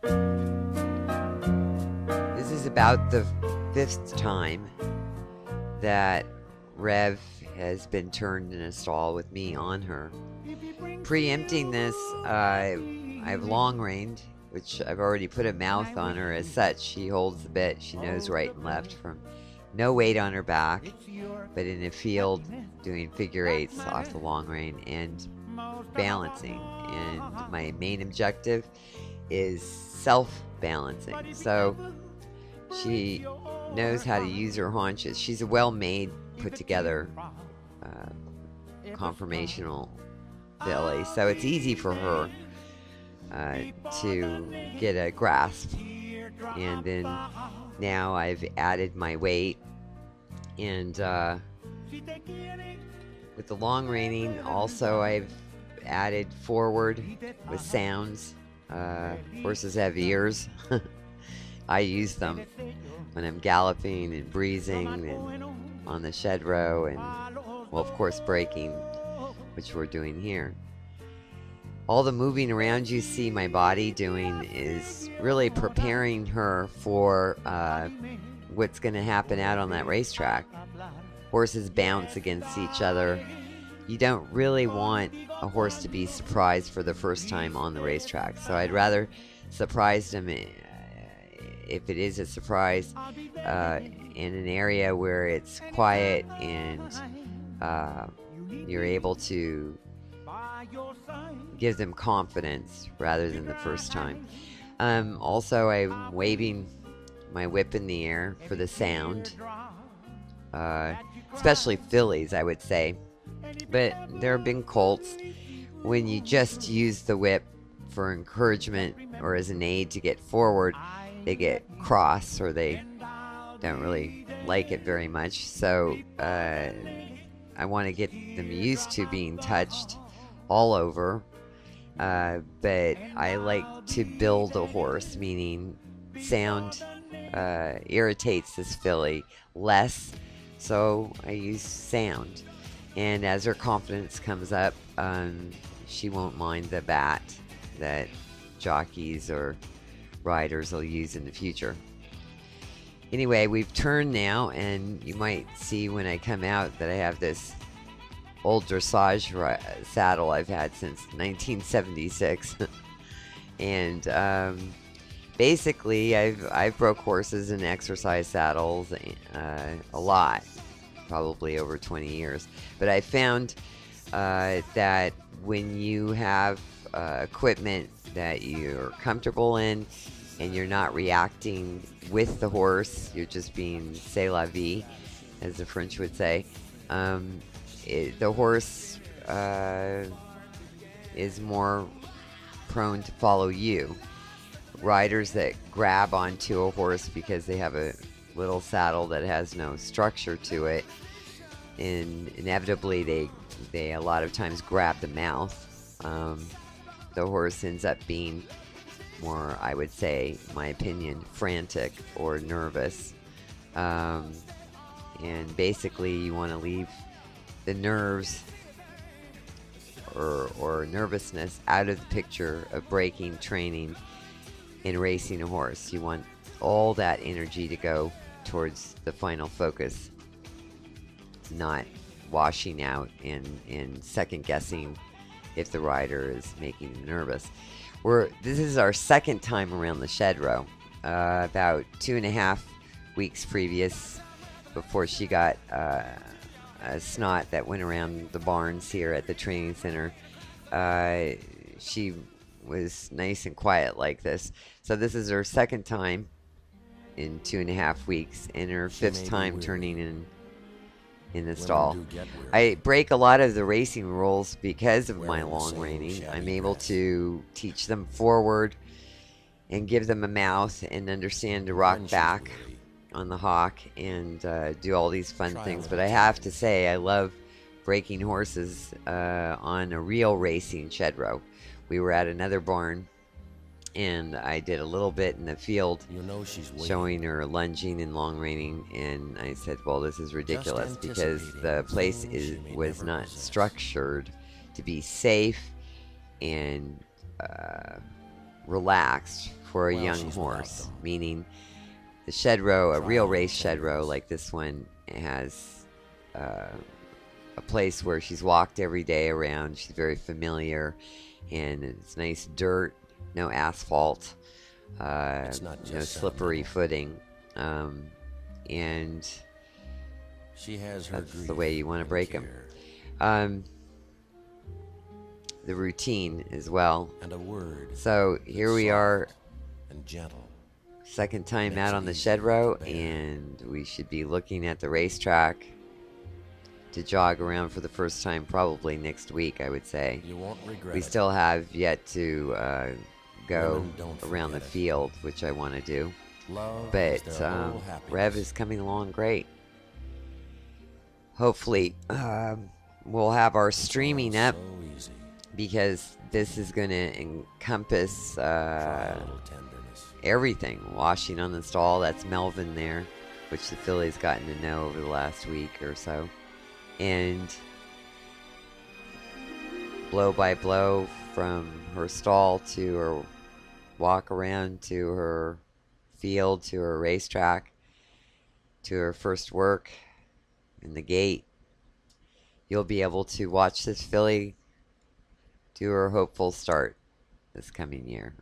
This is about the 5th time that Rev has been turned in a stall with me on her. Preempting this, I've long reined, which I've already put a mouth on her. As such, she holds the bit. She knows right and left from no weight on her back, but in a field doing figure eights off the long rein and balancing. And my main objective is self-balancing. So she knows how to use her haunches. She's a well-made, put-together conformational filly, so it's easy for her to get a grasp. And then now I've added my weight, and with the long reining also I've added forward with sounds. Horses have ears. I use them when I'm galloping and breezing and on the shed row, and well, of course, breaking, which we're doing here. All the moving around you see my body doing is really preparing her for what's going to happen out on that racetrack. Horses bounce against each other. You don't really want a horse to be surprised for the first time on the racetrack. So I'd rather surprise them, if it is a surprise, in an area where it's quiet and you're able to give them confidence rather than the first time. Also, I'm waving my whip in the air for the sound, especially fillies, I would say. But there have been colts when you just use the whip for encouragement or as an aid to get forward, they get cross or they don't really like it very much. So I want to get them used to being touched all over. But I like to build a horse, meaning sound irritates this filly less, so I use sound. And as her confidence comes up, she won't mind the bat that jockeys or riders will use in the future. Anyway, we've turned now, and you might see when I come out that I have this old dressage saddle I've had since 1976. And basically, I've broke horses in exercise saddles a lot, probably over 20 years. But I found that when you have equipment that you're comfortable in and you're not reacting with the horse, you're just being c'est la vie, as the French would say, the horse is more prone to follow you. Riders that grab onto a horse because they have a little saddle that has no structure to it, and inevitably they a lot of times grab the mouth. The horse ends up being more, I would say, my opinion, frantic or nervous. And basically you want to leave the nerves or nervousness out of the picture of breaking, training, and racing a horse. You want all that energy to go towards the final focus, not washing out and second guessing if the rider is making them nervous. This is our second time around the shed row. About 2.5 weeks previous, before she got a snot that went around the barns here at the training center, she was nice and quiet like this. So this is her second time in 2.5 weeks, and her 5th time turning in the stall. I break a lot of the racing rules because of my long reining. I'm able to teach them forward and give them a mouth and understand to rock back on the hock and do all these fun things. But I have to say, I love breaking horses on a real racing shed row. We were at another barn, and I did a little bit in the field, showing her lunging and long reining, and I said, well, this is ridiculous because the place was not structured to be safe and relaxed for a young horse, meaning the shed row, a real race shed row like this one, has a place where she's walked every day around. She's very familiar, and it's nice dirt, no asphalt, no slippery footing, and that's the way you want to break them. The routine as well. So here we are, second time out on the shed row, and we should be looking at the racetrack to jog around for the first time probably next week, I would say. We still have yet to go around the field, which I want to do. But Rev is coming along great. Hopefully we'll have our streaming up, because this is going to encompass everything. Washing on the stall, that's Melvin there, which the filly's gotten to know over the last week or so. And blow by blow from her stall to her walk around to her field to her racetrack to her first work in the gate. You'll be able to watch this filly do her hopeful start this coming year.